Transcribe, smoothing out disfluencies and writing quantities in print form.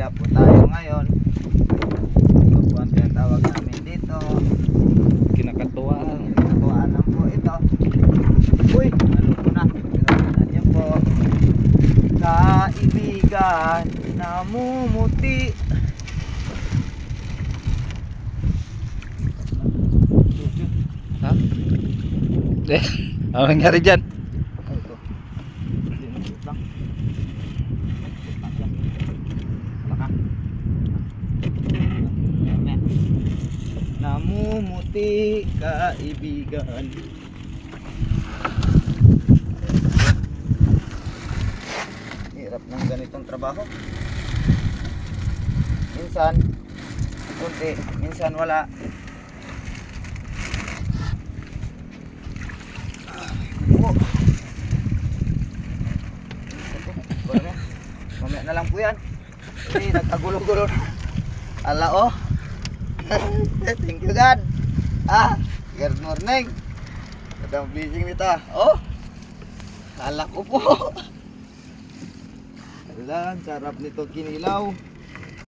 Manila po tayo ngayon. Ito po ang tinatawag namin dito. Kinakatuwaan. Kinakatuwaan lang po ito. Uy, ano po na? Tignan niyo po. Kaibigan, namumuti. Ha? Ano nangyari dyan? Ay, ito. Sinusot lang. Sinusot lang siya. Baka. Yan. Namumuti, kaibigan. Hirap ng ganitong trabaho. Minsan, kunti. Minsan wala. Oh. Mamaya na lang po yan. Kasi nagkagulo-gulo na. Ala oh. Thank you God. Good morning. Madang blessing nito. Oh. Ala ko po. Alam, sarap nito kinilaw.